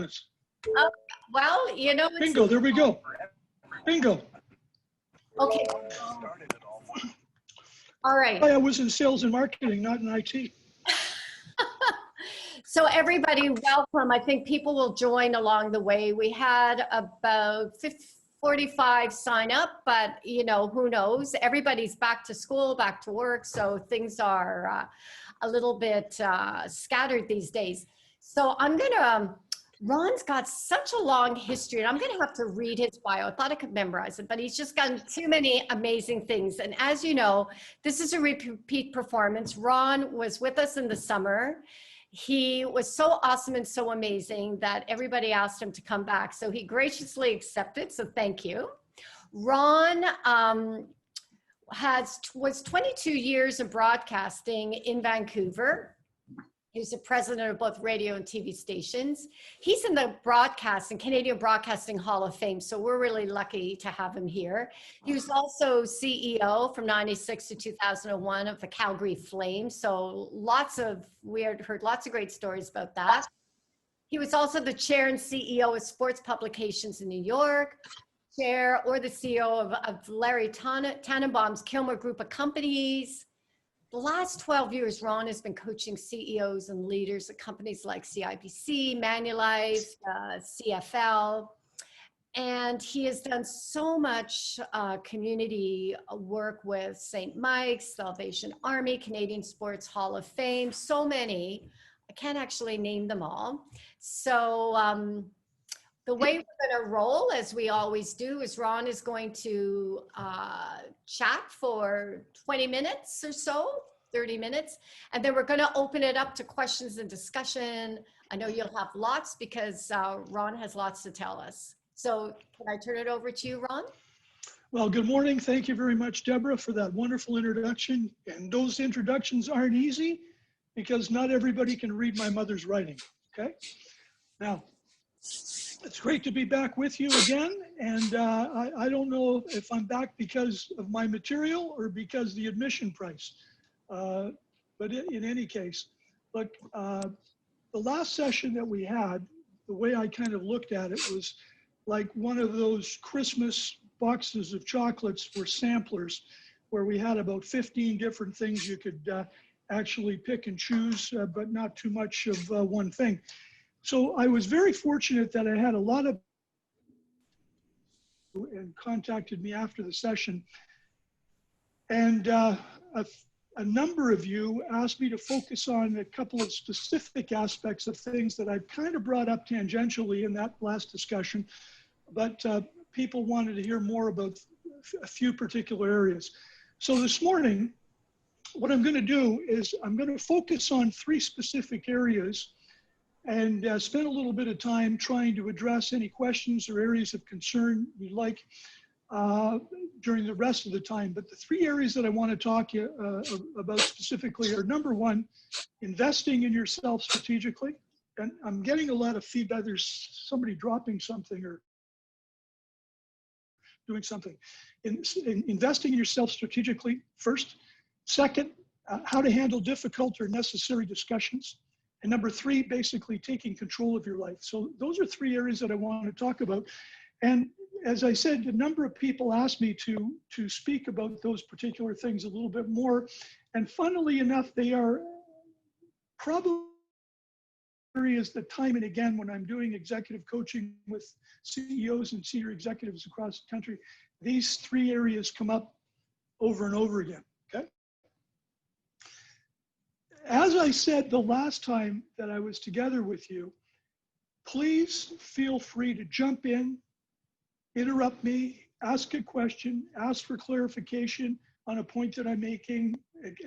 performance. Well, you know, it's Bingo, there we go. Bingo. okay. All right. I was in sales and marketing, not in IT. So everybody, welcome. I think people will join along the way. We had about 45 sign up, but you know, who knows? Everybody's back to school, back to work. So things are a little bit scattered these days. So I'm gonna, Ron's got such a long history, and I'm gonna have to read his bio. I thought I could memorize it, but he's just done too many amazing things. And as you know, this is a repeat performance. Ron was with us in the summer. He was so awesome and so amazing that everybody asked him to come back. So he graciously accepted, so thank you. Ron was 22 years of broadcasting in Vancouver. He was the president of both radio and TV stations. He's in the Canadian Broadcasting Hall of Fame, so we're really lucky to have him here. He was also CEO from 96 to 2001 of the Calgary Flames, so we had heard lots of great stories about that. He was also the chair and CEO of sports publications in New York, chair or the CEO of Larry Tannenbaum's Kilmer Group of Companies. The last 12 years, Ron has been coaching CEOs and leaders at companies like CIBC, Manulife, CFL, and he has done so much community work with St. Mike's, Salvation Army, Canadian Sports Hall of Fame, so many. I can't actually name them all. So the way we're going to roll, as we always do, is Ron is going to chat for 20 minutes or so, 30 minutes, and then we're going to open it up to questions and discussion. I know you'll have lots because Ron has lots to tell us. So can I turn it over to you, Ron? Well, good morning. Thank you very much, Deborah, for that wonderful introduction. And those introductions aren't easy because not everybody can read my mother's writing, okay? Now, it's great to be back with you again, and I don't know if I'm back because of my material or because the admission price, but in any case, look, the last session that we had, the way I kind of looked at it was like one of those Christmas boxes of chocolates for samplers, where we had about 15 different things you could actually pick and choose, but not too much of one thing. So I was very fortunate that I had a lot of and contacted me after the session. And a number of you asked me to focus on a couple of specific aspects of things that I've kind of brought up tangentially in that last discussion, but people wanted to hear more about a few particular areas. So this morning, what I'm going to do is I'm going to focus on 3 specific areas and spend a little bit of time trying to address any questions or areas of concern you'd like during the rest of the time. But the 3 areas that I want to talk about specifically are, number 1, investing in yourself strategically. And I'm getting a lot of feedback. There's somebody dropping something or doing something. Investing in yourself strategically first. Second, how to handle difficult or necessary discussions. And number 3, basically taking control of your life. So those are 3 areas that I want to talk about. And as I said, a number of people asked me to speak about those particular things a little bit more. And funnily enough, they are probably areas that time and again, when I'm doing executive coaching with CEOs and senior executives across the country, these 3 areas come up over and over again, okay? As I said the last time that I was together with you, please feel free to jump in, interrupt me, ask a question, ask for clarification on a point that I'm making,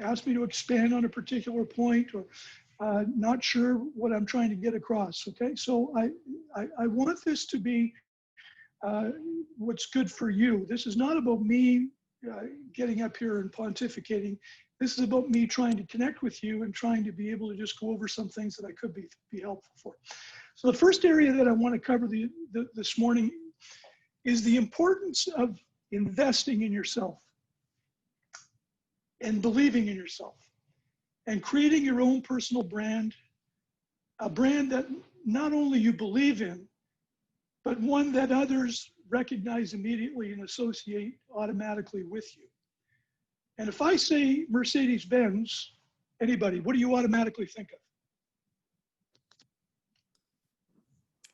ask me to expand on a particular point, or not sure what I'm trying to get across, okay? So I want this to be what's good for you. This is not about me getting up here and pontificating. This is about me trying to connect with you and trying to be able to just go over some things that I could be helpful for. So the first area that I want to cover this morning is the importance of investing in yourself and believing in yourself and creating your own personal brand, a brand that not only you believe in, but one that others recognize immediately and associate automatically with you. And if I say Mercedes-Benz, anybody, what do you automatically think of?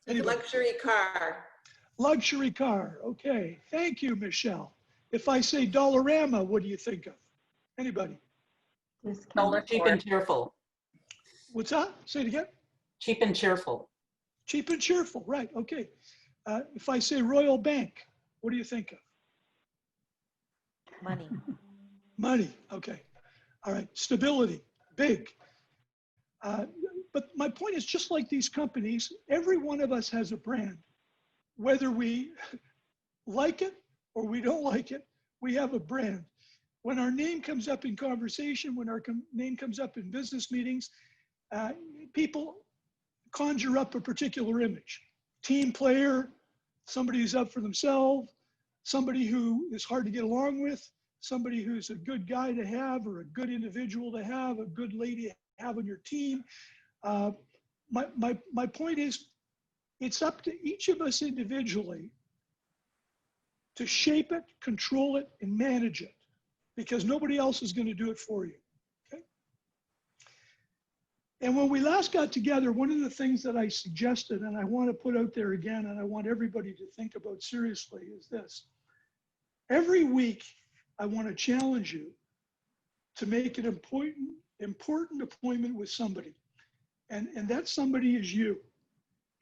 Anybody? Luxury car. Luxury car. Okay. Thank you, Michelle. If I say Dollarama, what do you think of? Anybody? Cheap and cheerful. What's that? Say it again. Cheap and cheerful. Cheap and cheerful. Right. Okay. If I say Royal Bank, what do you think of? Money. Money. Okay. All right. Stability. Big. But my point is, just like these companies, every one of us has a brand. Whether we like it or we don't like it, we have a brand. When our name comes up in conversation, when our name comes up in business meetings, people conjure up a particular image. Team player, somebody who's up for themselves, somebody who is hard to get along with, somebody who's a good guy to have or a good individual to have, a good lady to have on your team. My point is, it's up to each of us individually to shape it, control it, and manage it, because nobody else is going to do it for you. Okay? And when we last got together, one of the things that I suggested, and I want to put out there again, and I want everybody to think about seriously, is this. Every week, I want to challenge you to make an important appointment with somebody. And that somebody is you.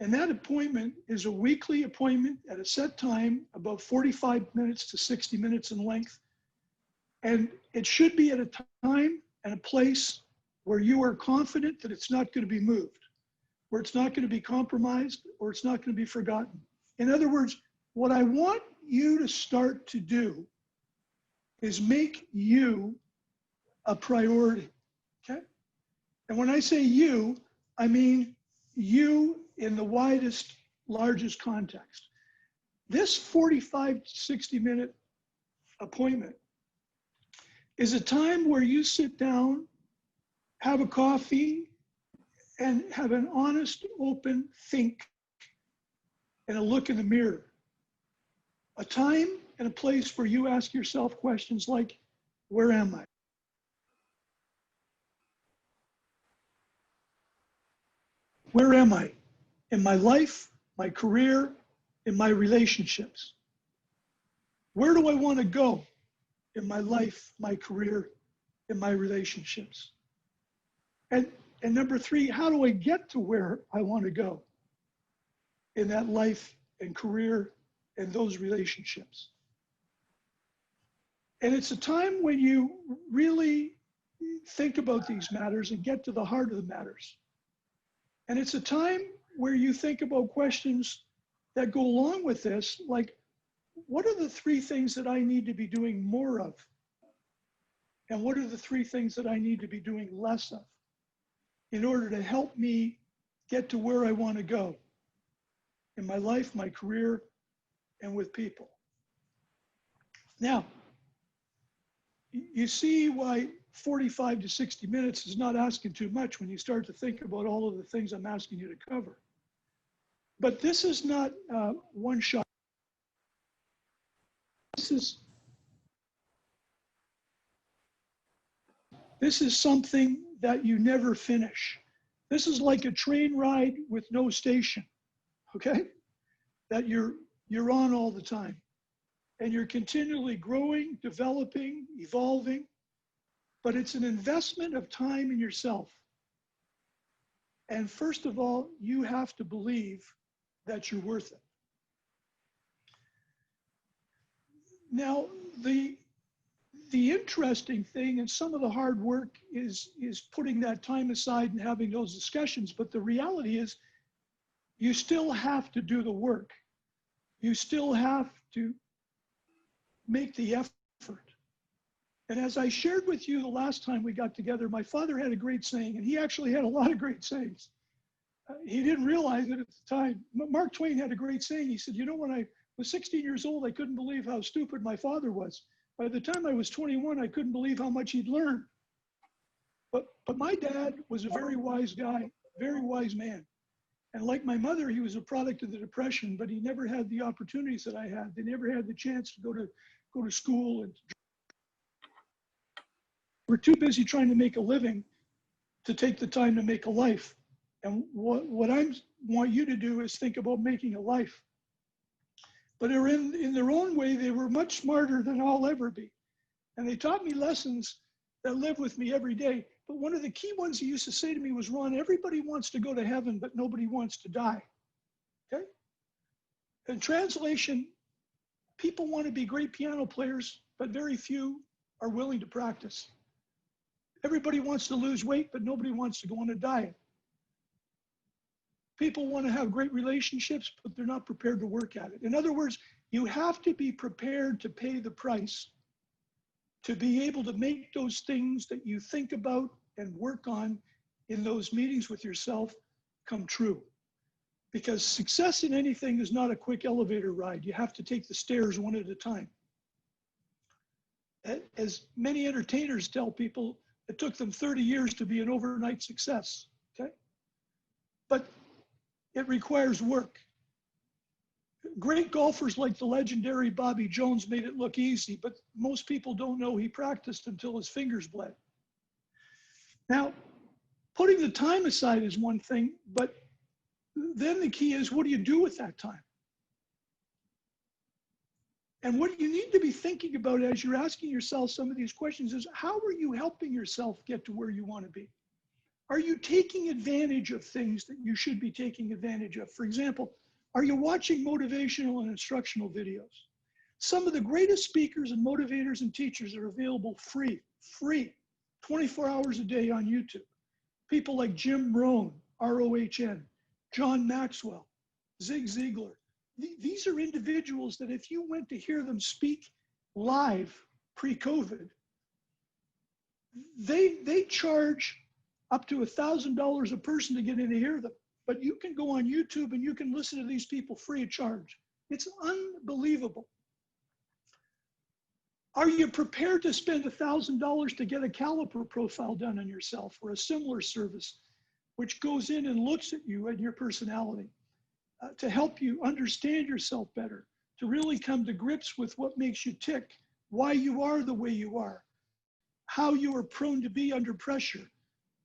And that appointment is a weekly appointment at a set time, about 45 minutes to 60 minutes in length. And it should be at a time and a place where you are confident that it's not going to be moved, where it's not going to be compromised, or it's not going to be forgotten. In other words, what I want you to start to do is make you a priority, okay? And when I say you, I mean you in the widest, largest context. This 45 to 60 minute appointment is a time where you sit down, have a coffee, and have an honest, open think and a look in the mirror. A time and a place where you ask yourself questions like, where am I? Where am I in my life, my career, in my relationships? Where do I want to go in my life, my career, in my relationships? And number three, how do I get to where I want to go in that life and career and those relationships? And it's a time when you really think about these matters and get to the heart of the matters. And it's a time where you think about questions that go along with this, like, what are the three things that I need to be doing more of? And what are the three things that I need to be doing less of in order to help me get to where I want to go in my life, my career, and with people? Now, you see why 45 to 60 minutes is not asking too much when you start to think about all of the things I'm asking you to cover. But this is not one shot. This is something that you never finish. This is like a train ride with no station, okay? That you're on all the time. And you're continually growing, developing, evolving, but it's an investment of time in yourself. And first of all, you have to believe that you're worth it. Now, the interesting thing, and some of the hard work is putting that time aside and having those discussions, but the reality is you still have to do the work. You still have to make the effort. And as I shared with you the last time we got together, my father had a great saying, and he actually had a lot of great sayings. He didn't realize it at the time. Mark Twain had a great saying. He said, you know, when I was 16 years old, I couldn't believe how stupid my father was. By the time I was 21, I couldn't believe how much he'd learned. But my dad was a very wise guy, very wise man. And like my mother, he was a product of the Depression, but he never had the opportunities that I had. They never had the chance to go to school, and we're too busy trying to make a living to take the time to make a life. And what I want you to do is think about making a life. But in their own way, they were much smarter than I'll ever be. And they taught me lessons that live with me every day. But one of the key ones he used to say to me was, Ron, everybody wants to go to heaven, but nobody wants to die. Okay? In translation, people want to be great piano players, but very few are willing to practice. Everybody wants to lose weight, but nobody wants to go on a diet. People want to have great relationships, but they're not prepared to work at it. In other words, you have to be prepared to pay the price to be able to make those things that you think about and work on in those meetings with yourself come true. Because success in anything is not a quick elevator ride. You have to take the stairs one at a time. As many entertainers tell people, it took them 30 years to be an overnight success, okay? But it requires work. Great golfers like the legendary Bobby Jones made it look easy, but most people don't know he practiced until his fingers bled. Now, putting the time aside is one thing, but then the key is, what do you do with that time? And what you need to be thinking about as you're asking yourself some of these questions is, how are you helping yourself get to where you want to be? Are you taking advantage of things that you should be taking advantage of? For example, are you watching motivational and instructional videos? Some of the greatest speakers and motivators and teachers are available free, 24 hours a day on YouTube. People like Jim Rohn, R-O-H-N, John Maxwell, Zig Ziglar. These are individuals that if you went to hear them speak live pre-COVID, they charge up to $1,000 a person to get in to hear them. But you can go on YouTube and you can listen to these people free of charge. It's unbelievable. Are you prepared to spend $1,000 to get a caliper profile done on yourself, or a similar service which goes in and looks at you and your personality to help you understand yourself better, to really come to grips with what makes you tick, why you are the way you are, how you are prone to be under pressure,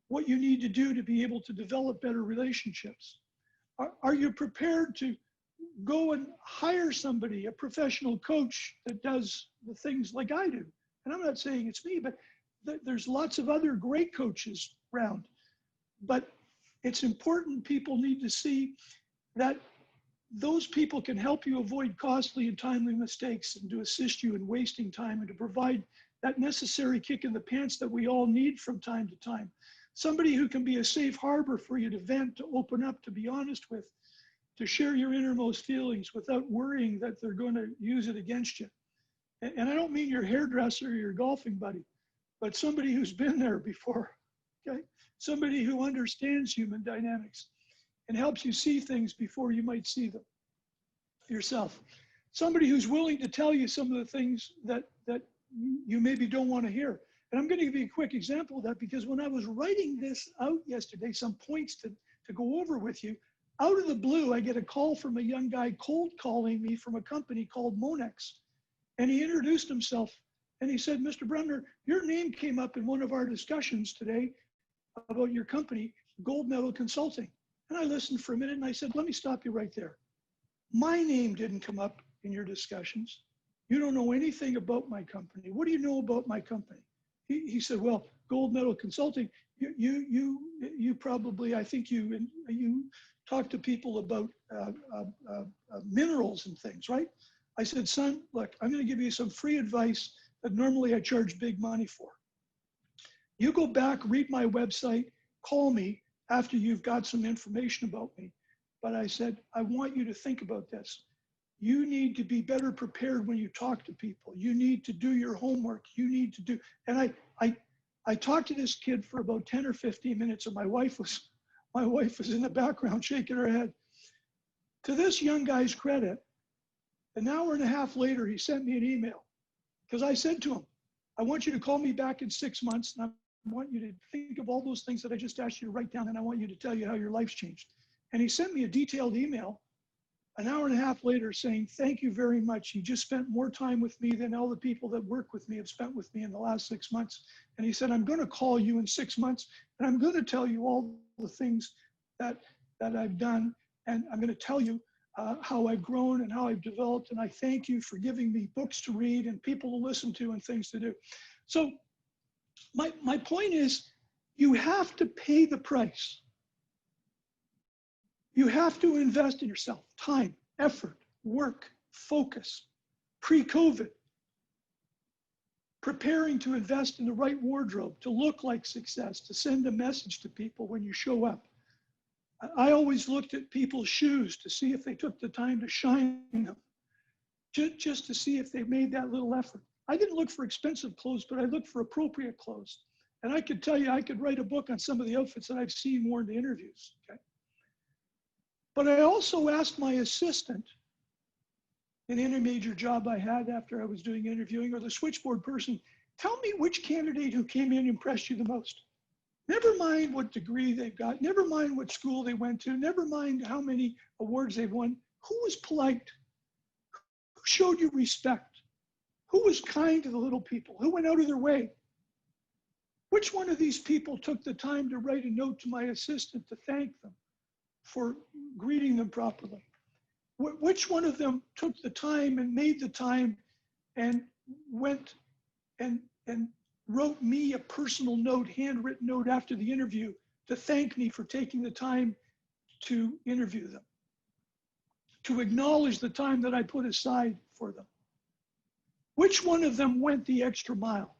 what you need to do to be able to develop better relationships? Are you prepared to go and hire somebody, a professional coach that does the things like I do? And I'm not saying it's me, but there's lots of other great coaches around. But it's important people need to see that those people can help you avoid costly and timely mistakes, and to assist you in wasting time, and to provide that necessary kick in the pants that we all need from time to time. Somebody who can be a safe harbor for you to vent, to open up, to be honest with, to share your innermost feelings without worrying that they're going to use it against you. And I don't mean your hairdresser or your golfing buddy, but somebody who's been there before, okay? Somebody who understands human dynamics and helps you see things before you might see them yourself. Somebody who's willing to tell you some of the things that you maybe don't want to hear. And I'm going to give you a quick example of that, because when I was writing this out yesterday, some points to go over with you, out of the blue, I get a call from a young guy cold calling me from a company called Monex. And he introduced himself and he said, Mr. Bremner, your name came up in one of our discussions today about your company, Gold Medal Consulting. And I listened for a minute and I said, let me stop you right there. My name didn't come up in your discussions. You don't know anything about my company. What do you know about my company? He said, well, Gold Medal Consulting, you probably, I think you talk to people about minerals and things, right? I said, son, look, I'm going to give you some free advice that normally I charge big money for. You go back, read my website, call me after you've got some information about me. But I said, I want you to think about this. You need to be better prepared when you talk to people. You need to do your homework. You need to do, and I talked to this kid for about 10 or 15 minutes, and my wife was in the background shaking her head. To this young guy's credit, an hour and a half later, he sent me an email, because I said to him, I want you to call me back in 6 months, and I want you to think of all those things that I just asked you to write down, and I want you to tell you how your life's changed. And he sent me a detailed email an hour and a half later saying, thank you very much. You just spent more time with me than all the people that work with me have spent with me in the last 6 months. And he said, I'm going to call you in 6 months and I'm going to tell you all the things that I've done. And I'm going to tell you how I've grown and how I've developed. And I thank you for giving me books to read and people to listen to and things to do. So my point is, you have to pay the price. You have to invest in yourself, time, effort, work, focus. Pre-COVID, preparing to invest in the right wardrobe, to look like success, to send a message to people when you show up. I always looked at people's shoes to see if they took the time to shine them, just to see if they made that little effort. I didn't look for expensive clothes, but I looked for appropriate clothes. And I could tell you, I could write a book on some of the outfits that I've seen worn to interviews, okay? But I also asked my assistant in any major job I had after I was doing interviewing, or the switchboard person, tell me which candidate who came in impressed you the most. Never mind what degree they've got, never mind what school they went to, never mind how many awards they've won. Who was polite? Who showed you respect? Who was kind to the little people? Who went out of their way? Which one of these people took the time to write a note to my assistant to thank them for greeting them properly? Which one of them took the time and made the time and went and wrote me a personal note, handwritten note after the interview to thank me for taking the time to interview them, to acknowledge the time that I put aside for them? Which one of them went the extra mile?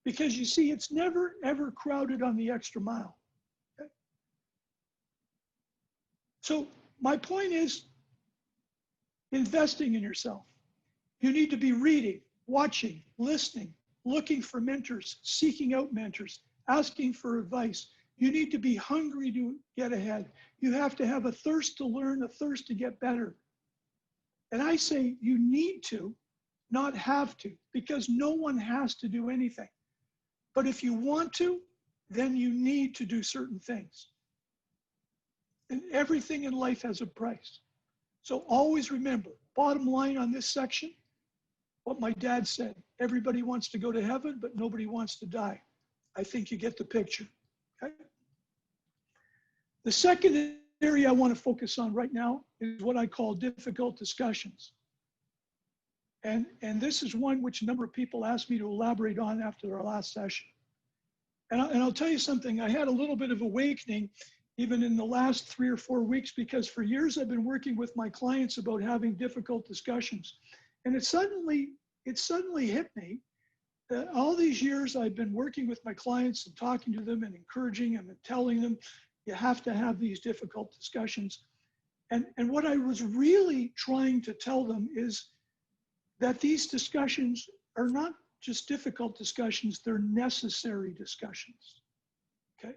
Because you see, it's never, ever crowded on the extra mile. Okay? So my point is investing in yourself. You need to be reading, watching, listening, looking for mentors, seeking out mentors, asking for advice. You need to be hungry to get ahead. You have to have a thirst to learn, a thirst to get better. And I say you need to, not have to, because no one has to do anything. But if you want to, then you need to do certain things. And everything in life has a price. So always remember, bottom line on this section, what my dad said, everybody wants to go to heaven, but nobody wants to die. I think you get the picture. Okay? The second area I want to focus on right now is what I call difficult discussions. And this is one which a number of people asked me to elaborate on after our last session. And I'll tell you something, I had a little bit of awakening even in the last 3 or 4 weeks, because for years I've been working with my clients about having difficult discussions. And it suddenly hit me that all these years I've been working with my clients and talking to them and encouraging them and telling them, you have to have these difficult discussions. And what I was really trying to tell them is that these discussions are not just difficult discussions, they're necessary discussions, okay?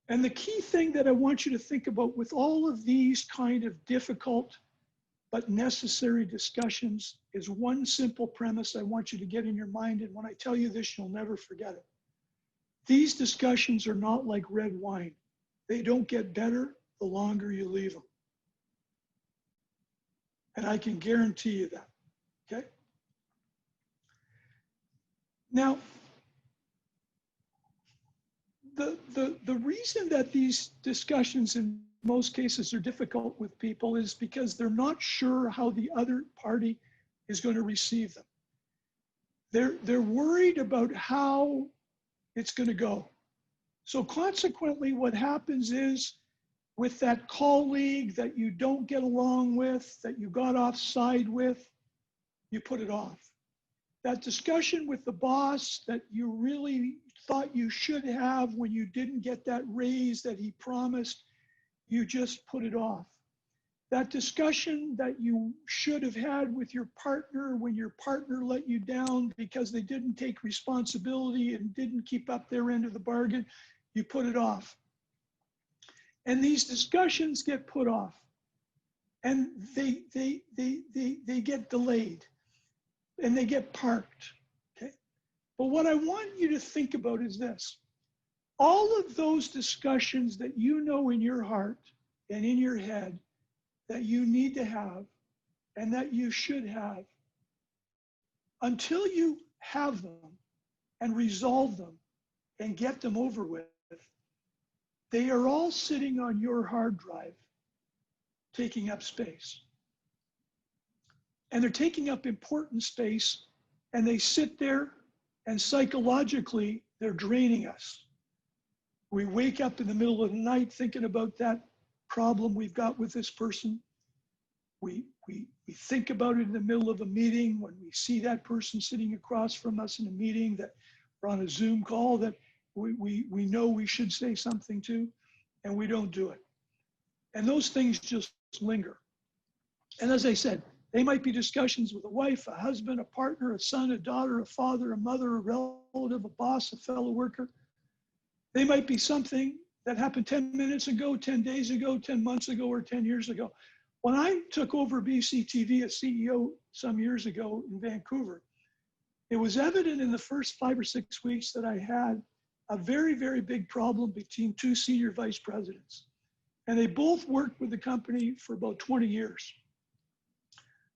And the key thing that I want you to think about with all of these kind of difficult but necessary discussions is one simple premise I want you to get in your mind, and when I tell you this, you'll never forget it. These discussions are not like red wine. They don't get better the longer you leave them. And I can guarantee you that, okay? Now, the reason that these discussions in most cases are difficult with people is because they're not sure how the other party is going to receive them. They're worried about how it's going to go. So consequently, what happens is with that colleague that you don't get along with, that you got offside with, you put it off. That discussion with the boss that you really thought you should have when you didn't get that raise that he promised, you just put it off. That discussion that you should have had with your partner when your partner let you down because they didn't take responsibility and didn't keep up their end of the bargain, you put it off. And these discussions get put off, and they get delayed, and they get parked, okay? But what I want you to think about is this. All of those discussions that you know in your heart, and in your head that you need to have and that you should have, until you have them and resolve them and get them over with, they are all sitting on your hard drive, taking up space. And they're taking up important space, and they sit there, and psychologically, they're draining us. We wake up in the middle of the night thinking about that problem we've got with this person. We think about it in the middle of a meeting when we see that person sitting across from us in a meeting that we're on a Zoom call that we know we should say something to, and we don't do it. And those things just linger. And as I said, they might be discussions with a wife, a husband, a partner, a son, a daughter, a father, a mother, a relative, a boss, a fellow worker. They might be something that happened 10 minutes ago, 10 days ago, 10 months ago, or 10 years ago. When I took over BCTV as CEO some years ago in Vancouver, it was evident in the first 5 or 6 weeks that I had a very, very big problem between two senior vice presidents. And they both worked with the company for about 20 years.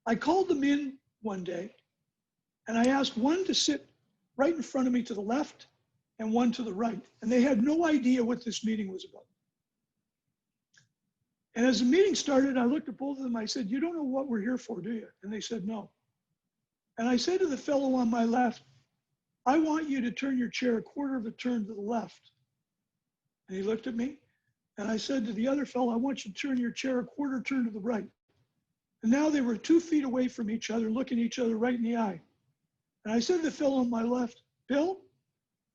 I called them in one day and I asked one to sit right in front of me to the left and one to the right. And they had no idea what this meeting was about. And as the meeting started, I looked at both of them. I said, "You don't know what we're here for, do you?" And they said, "No." And I said to the fellow on my left, "I want you to turn your chair a quarter of a turn to the left." And he looked at me. And I said to the other fellow, "I want you to turn your chair a quarter turn to the right." And now they were 2 feet away from each other, looking each other right in the eye. And I said to the fellow on my left, "Bill,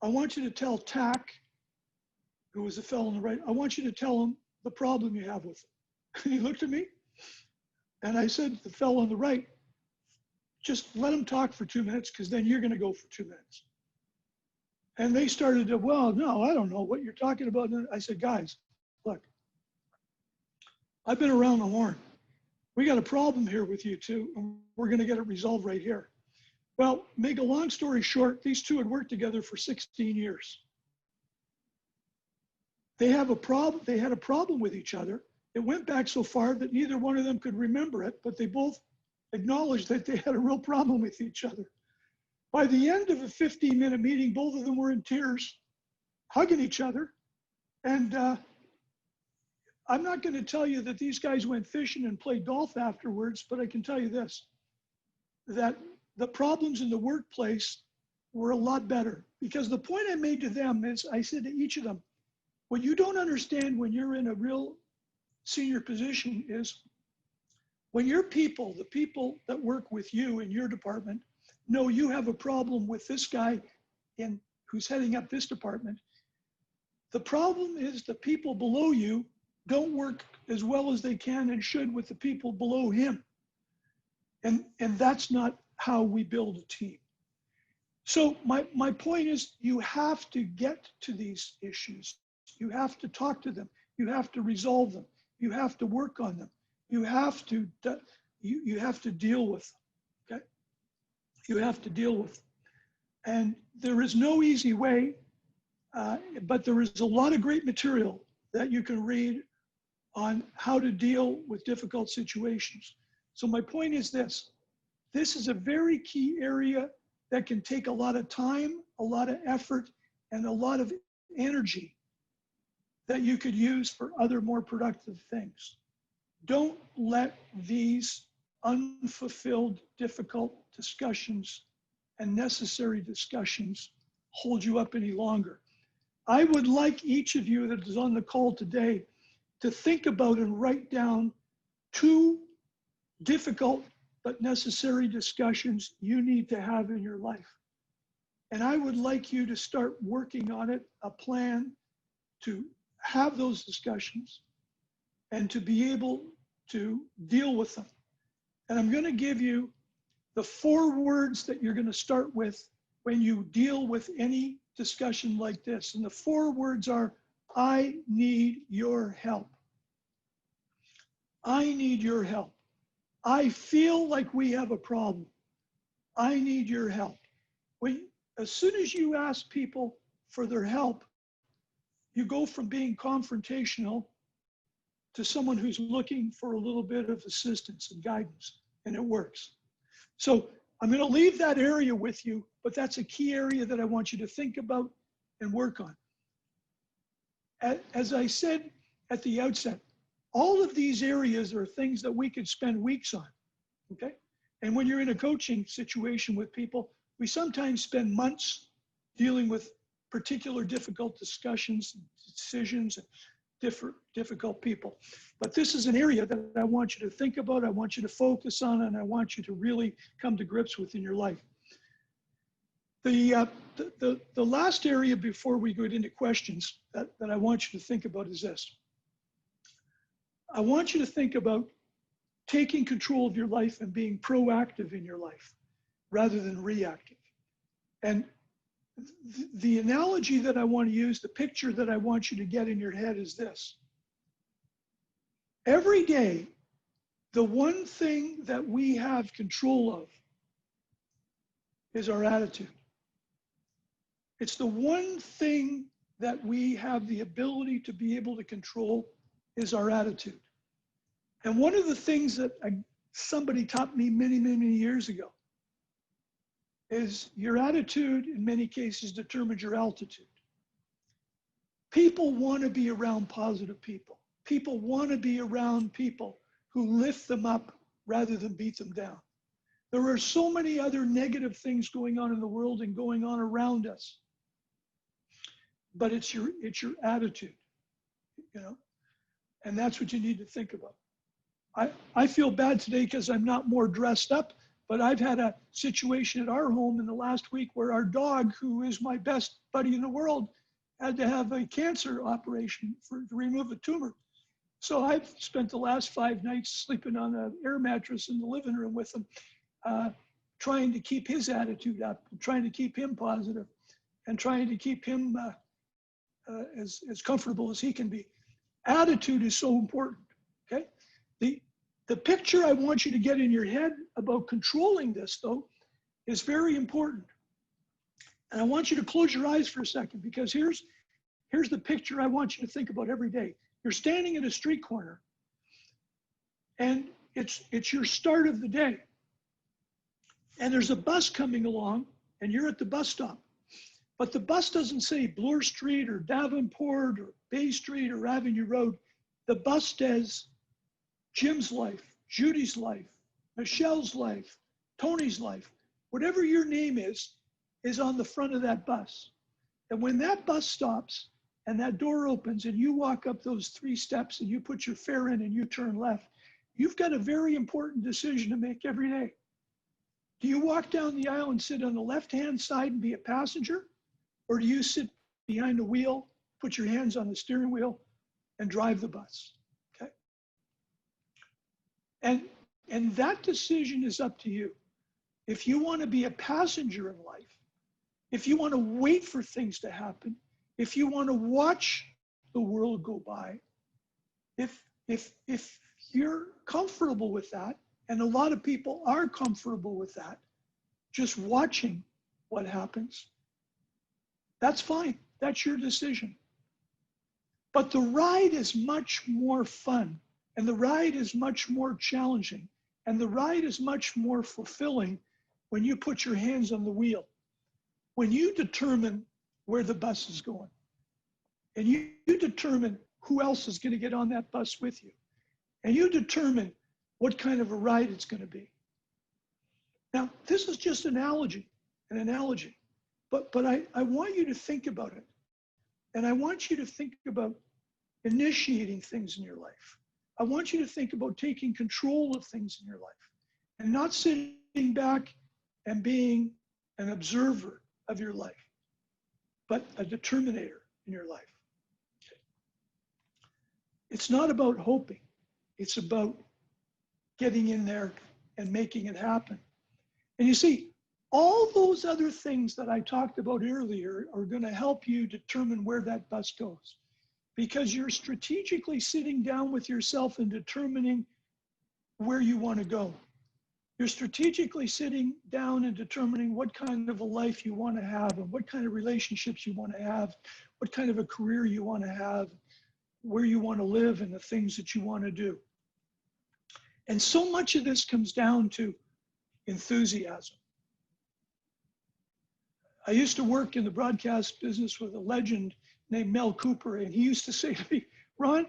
I want you to tell Tack," who was the fellow on the right, "I want you to tell him the problem you have with him." And he looked at me. And I said to the fellow on the right, "Just let him talk for 2 minutes, because then you're going to go for 2 minutes." And they started to, "Well, no, I don't know what you're talking about." And I said, "Guys, look, I've been around the horn. We got a problem here with you two, and we're going to get it resolved right here." Well, make a long story short, these two had worked together for 16 years. They have a problem. They had a problem with each other. It went back so far that neither one of them could remember it, but they both acknowledged that they had a real problem with each other. By the end of a 15-minute meeting, both of them were in tears, hugging each other. And I'm not going to tell you that these guys went fishing and played golf afterwards, but I can tell you this, that the problems in the workplace were a lot better. Because the point I made to them is, I said to each of them, what you don't understand when you're in a real senior position is when your people, the people that work with you in your department, know you have a problem with this guy who's heading up this department. The problem is the people below you don't work as well as they can and should with the people below him. And that's not how we build a team. So my point is, you have to get to these issues. You have to talk to them. You have to resolve them. You have to work on them. You have to deal with them, okay? You have to deal with them. And there is no easy way, but there is a lot of great material that you can read on how to deal with difficult situations. So my point is this is a very key area that can take a lot of time, a lot of effort, and a lot of energy that you could use for other more productive things. Don't let these unfulfilled, difficult discussions and necessary discussions hold you up any longer. I would like each of you that is on the call today to think about and write down 2 difficult but necessary discussions you need to have in your life. And I would like you to start working on it, a plan to have those discussions and to be able to deal with them. And I'm going to give you the 4 words that you're going to start with when you deal with any discussion like this. And the 4 words are, I need your help. I need your help. I feel like we have a problem. I need your help. As soon as you ask people for their help, you go from being confrontational to someone who's looking for a little bit of assistance and guidance, and it works. So I'm going to leave that area with you, but that's a key area that I want you to think about and work on. As I said at the outset, all of these areas are things that we could spend weeks on, okay? And when you're in a coaching situation with people, we sometimes spend months dealing with particular difficult discussions, decisions, and difficult people. But this is an area that I want you to think about, I want you to focus on, and I want you to really come to grips with in your life. The last area before we go into questions that I want you to think about is this. I want you to think about taking control of your life and being proactive in your life rather than reactive. And the analogy that I want to use, the picture that I want you to get in your head is this. Every day, the one thing that we have control of is our attitude. It's the one thing that we have the ability to be able to control is our attitude. And one of the things that somebody taught me many, many years ago is your attitude in many cases determines your altitude. People want to be around positive people. People want to be around people who lift them up rather than beat them down. There are so many other negative things going on in the world and going on around us. But it's your attitude, you know, and that's what you need to think about. I feel bad today because I'm not more dressed up, but I've had a situation at our home in the last week where our dog, who is my best buddy in the world, had to have a cancer operation to remove a tumor. So I've spent the last 5 nights sleeping on an air mattress in the living room with him, trying to keep his attitude up, trying to keep him positive, and trying to keep him as comfortable as he can be. Attitude is so important, okay? The picture I want you to get in your head about controlling this, though, is very important. And I want you to close your eyes for a second, because here's the picture I want you to think about every day. You're standing at a street corner, and it's your start of the day. And there's a bus coming along, and you're at the bus stop. But the bus doesn't say Bloor Street or Davenport or Bay Street or Avenue Road. The bus says Jim's life, Judy's life, Michelle's life, Tony's life. Whatever your name is on the front of that bus. And when that bus stops and that door opens and you walk up those 3 steps and you put your fare in and you turn left, you've got a very important decision to make every day. Do you walk down the aisle and sit on the left-hand side and be a passenger? Or do you sit behind the wheel, put your hands on the steering wheel, and drive the bus? Okay? And that decision is up to you. If you want to be a passenger in life, if you want to wait for things to happen, if you want to watch the world go by, if you're comfortable with that, and a lot of people are comfortable with that, just watching what happens, that's fine. That's your decision. But the ride is much more fun, and the ride is much more challenging, and the ride is much more fulfilling when you put your hands on the wheel, when you determine where the bus is going, and you determine who else is going to get on that bus with you, and you determine what kind of a ride it's going to be. Now, this is just an analogy, but I want you to think about it. And I want you to think about initiating things in your life. I want you to think about taking control of things in your life and not sitting back and being an observer of your life, but a determinator in your life. It's not about hoping. It's about getting in there and making it happen. And you see, all those other things that I talked about earlier are going to help you determine where that bus goes, because you're strategically sitting down with yourself and determining where you want to go. You're strategically sitting down and determining what kind of a life you want to have and what kind of relationships you want to have, what kind of a career you want to have, where you want to live and the things that you want to do. And so much of this comes down to enthusiasm. I used to work in the broadcast business with a legend named Mel Cooper, and he used to say to me, Ron,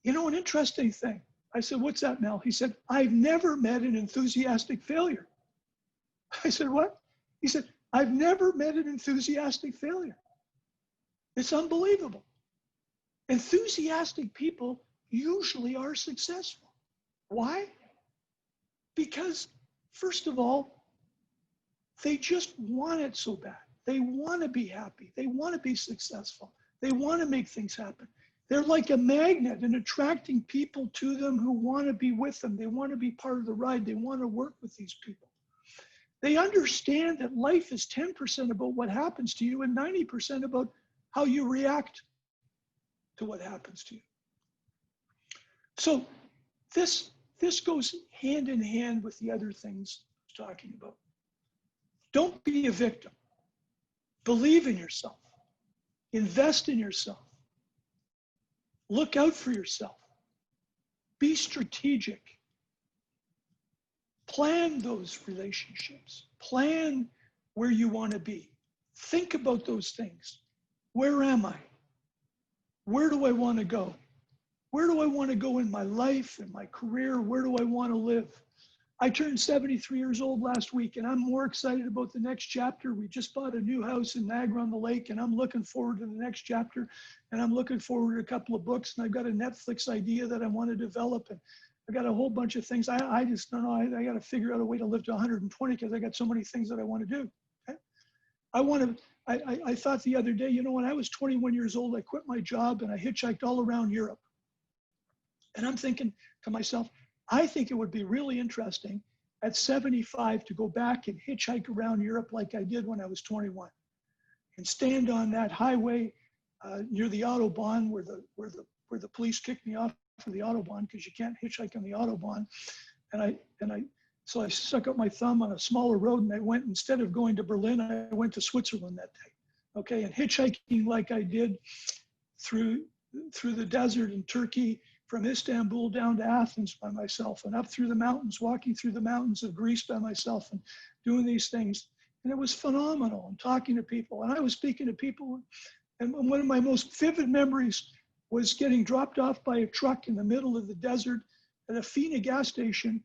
you know, an interesting thing. I said, what's that, Mel? He said, I've never met an enthusiastic failure. I said, what? He said, I've never met an enthusiastic failure. It's unbelievable. Enthusiastic people usually are successful. Why? Because, first of all, they just want it so bad. They want to be happy. They want to be successful. They want to make things happen. They're like a magnet and attracting people to them who want to be with them. They want to be part of the ride. They want to work with these people. They understand that life is 10% about what happens to you and 90% about how you react to what happens to you. So this goes hand in hand with the other things I was talking about. Don't be a victim. Believe in yourself. Invest in yourself. Look out for yourself. Be strategic. Plan those relationships. Plan where you want to be. Think about those things. Where am I? Where do I want to go? Where do I want to go in my life, in my career? Where do I want to live? I turned 73 years old last week, and I'm more excited about the next chapter. We just bought a new house in Niagara-on-the-Lake, and I'm looking forward to the next chapter. And I'm looking forward to a couple of books, and I've got a Netflix idea that I want to develop. And I've got a whole bunch of things. I just don't know. I got to figure out a way to live to 120 because I got so many things that I want to do. Okay? I thought the other day, you know, when I was 21 years old, I quit my job and I hitchhiked all around Europe. And I'm thinking to myself, I think it would be really interesting at 75 to go back and hitchhike around Europe like I did when I was 21 and stand on that highway near the Autobahn where the police kicked me off for the Autobahn because you can't hitchhike on the Autobahn. So I stuck up my thumb on a smaller road and I went, instead of going to Berlin, I went to Switzerland that day. Okay, and hitchhiking like I did through the desert in Turkey, from Istanbul down to Athens by myself, and up through the mountains, walking through the mountains of Greece by myself and doing these things. And it was phenomenal, and talking to people. And I was speaking to people. And one of my most vivid memories was getting dropped off by a truck in the middle of the desert at a Fina gas station.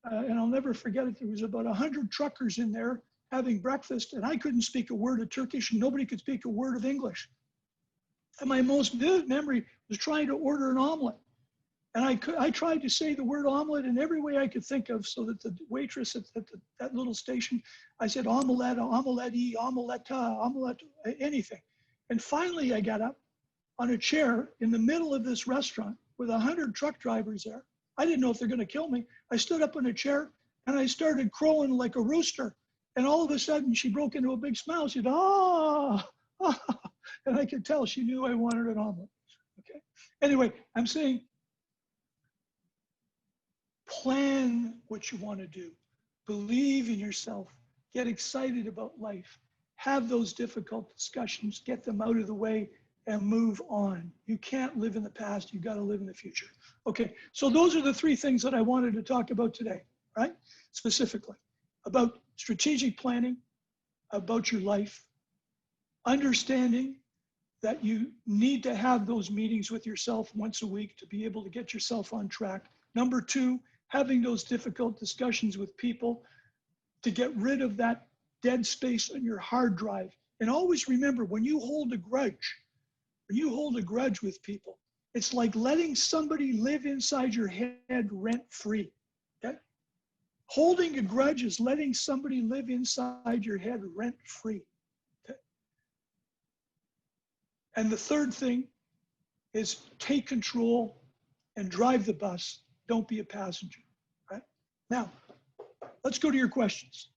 And I'll never forget it. There was about 100 truckers in there having breakfast, and I couldn't speak a word of Turkish, and nobody could speak a word of English. And my most vivid memory was trying to order an omelet. And I tried to say the word omelet in every way I could think of, so that the waitress at that little station, I said omelette, omelette-y, omeletta, omelette, anything. And finally I got up on a chair in the middle of this restaurant with 100 truck drivers there. I didn't know if they're going to kill me. I stood up on a chair and I started crowing like a rooster. And all of a sudden she broke into a big smile. She said, ah. And I could tell she knew I wanted an omelet. Okay. Anyway, I'm saying, plan what you want to do. Believe in yourself. Get excited about life. Have those difficult discussions. Get them out of the way and move on. You can't live in the past. You've got to live in the future. Okay, so those are the three things that I wanted to talk about today, right? Specifically about strategic planning, about your life, understanding that you need to have those meetings with yourself once a week to be able to get yourself on track. Number two, having those difficult discussions with people to get rid of that dead space on your hard drive. And always remember, when you hold a grudge with people, it's like letting somebody live inside your head rent-free. Okay? Holding a grudge is letting somebody live inside your head rent-free. Okay? And the third thing is take control and drive the bus. Don't be a passenger, right? Now, let's go to your questions.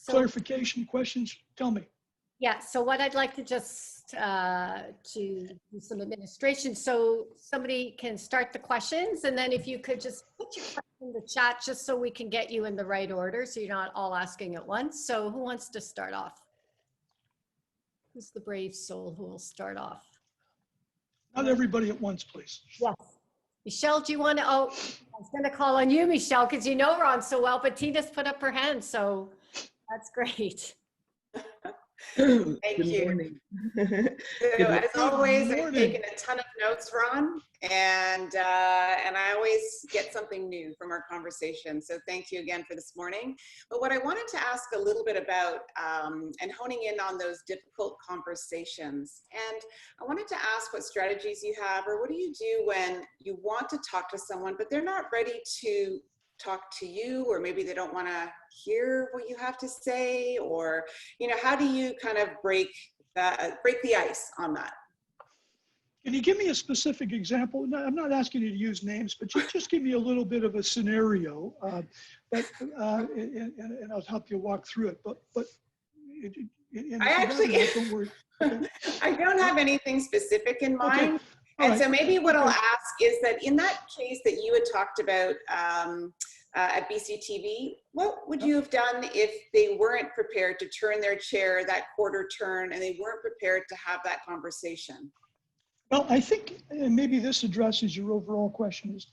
Clarification, questions, tell me. Yeah, so what I'd like to just to do some administration, so somebody can start the questions, and then if you could just put your question in the chat just so we can get you in the right order so you're not all asking at once. So who wants to start off? Who's the brave soul who will start off? Not everybody at once, please. Yes. Michelle, do you want to, oh, I was going to call on you, Michelle, because you know Ron so well, but Tina's put up her hand, so that's great. Thank Good you. morning. So, as always, I've morning. taken a ton of notes, Ron, and I always get something new from our conversation. So thank you again for this morning. But what I wanted to ask a little bit about, and honing in on those difficult conversations, and I wanted to ask what strategies you have, or what do you do when you want to talk to someone, but they're not ready to talk to you, or maybe they don't want to hear what you have to say, or, you know, how do you kind of break the ice on that? Can you give me a specific example? No, I'm not asking you to use names, but just give me a little bit of a scenario, and I'll help you walk through it. But don't worry. Okay. I don't have anything specific in mind. Okay. And Right. so maybe what I'll ask is that in that case that you had talked about at BCTV, what would you have done if they weren't prepared to turn their chair that quarter turn, and they weren't prepared to have that conversation? Well, I think, and maybe this addresses your overall question, is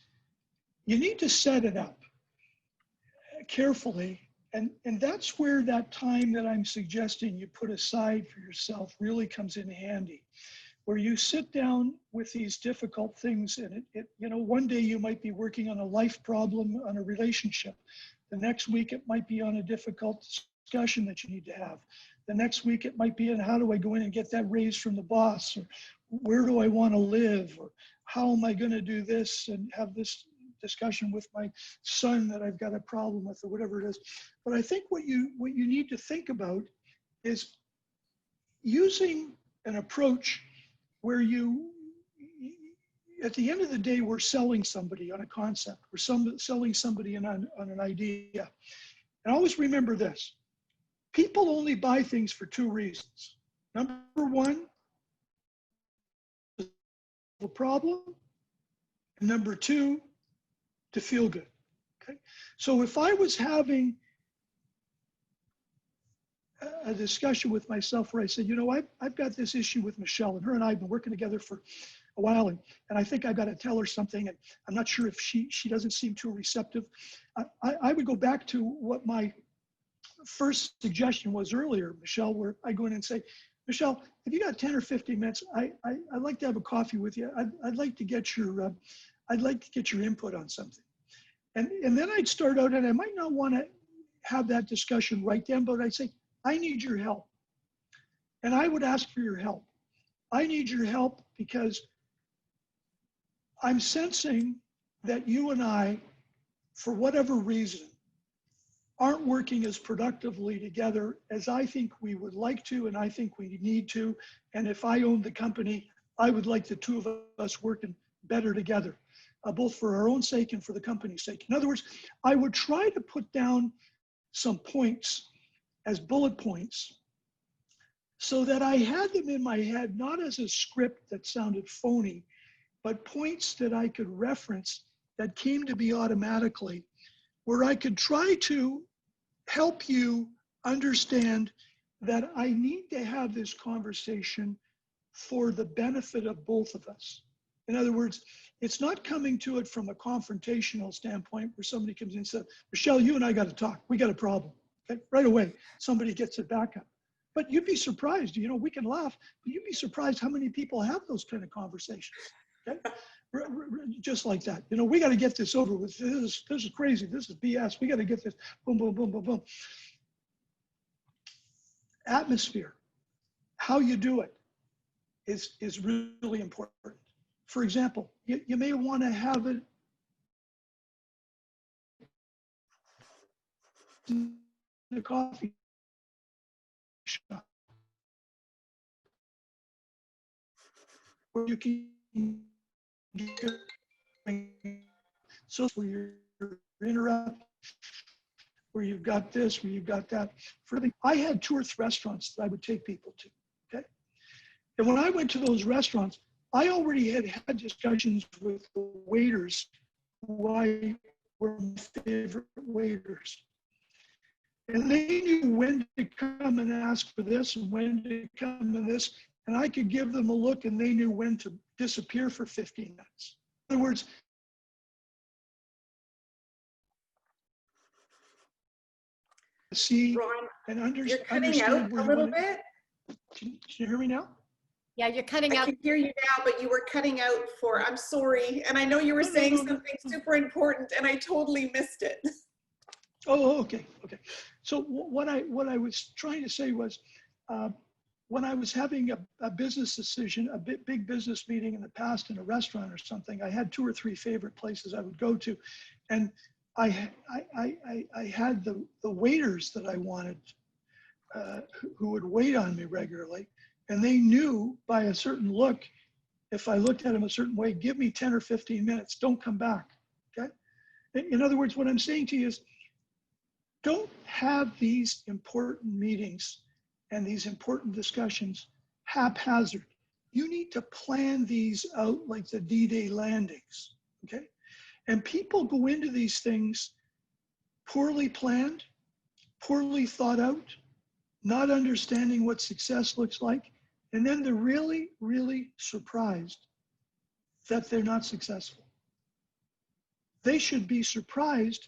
you need to set it up carefully. And that's where that time that I'm suggesting you put aside for yourself really comes in handy, where you sit down with these difficult things. And you know, one day you might be working on a life problem, on a relationship. The next week it might be on a difficult discussion that you need to have. The next week it might be on how do I go in and get that raise from the boss, or where do I want to live, or how am I going to do this and have this discussion with my son that I've got a problem with, or whatever it is. But I think what you need to think about is using an approach where you, at the end of the day, we're selling somebody on a concept, we're selling somebody on an idea. And always remember this: people only buy things for two reasons. Number one, the problem, and number two, to feel good. Okay, so if I was having a discussion with myself where I said, you know, I've got this issue with Michelle, and her and I have been working together for a while, and I think I've got to tell her something, and I'm not sure if she doesn't seem too receptive. I would go back to what my first suggestion was earlier, Michelle, where I go in and say, Michelle, if you got 10 or 15 minutes, I'd like to have a coffee with you. I'd like to get your input on something. And then I'd start out, and I might not want to have that discussion right then, but I'd say, I need your help. And I would ask for your help. I need your help because I'm sensing that you and I, for whatever reason, aren't working as productively together as I think we would like to, and I think we need to. And if I owned the company, I would like the two of us working better together, both for our own sake and for the company's sake. In other words, I would try to put down some points as bullet points so that I had them in my head, not as a script that sounded phony, but points that I could reference that came to me automatically, where I could try to help you understand that I need to have this conversation for the benefit of both of us. In other words, it's not coming to it from a confrontational standpoint where somebody comes in and says, Michelle, you and I got to talk. We got a problem. Okay? Right away, somebody gets it back up. But you'd be surprised, you know, we can laugh, but you'd be surprised how many people have those kind of conversations. Okay? Just like that. You know, we got to get this over with. This is crazy. This is BS. We got to get this. Boom, boom, boom, boom, boom. Atmosphere, how you do it is really important. For example, you may want to have it in a coffee shop where you can so where you're interrupted, where you've got this, where you've got that. I had 2 or 3 restaurants that I would take people to, okay? And when I went to those restaurants, I already had discussions with the waiters who I were my favorite waiters. And they knew when to come and ask for this and when to come and this. and I could give them a look and they knew when to disappear for 15 minutes. In other words, see Ron, and you're cutting out understand where a you little want to. bit. Can you hear me now? Yeah, you're cutting I out. can hear you now, but you were cutting out for, I'm sorry. And I know you were saying something super important and I totally missed it. Oh, okay. So what I was trying to say was, when I was having a business decision, a big business meeting in the past in a restaurant or something, I had 2 or 3 favorite places I would go to, and I had the waiters that I wanted, who would wait on me regularly, and they knew by a certain look, if I looked at them a certain way, give me 10 or 15 minutes, don't come back. Okay. In other words, what I'm saying to you is, don't have these important meetings and these important discussions haphazard. You need to plan these out like the D-Day landings, okay? And people go into these things poorly planned, poorly thought out, not understanding what success looks like, and then they're really, really surprised that they're not successful. They should be surprised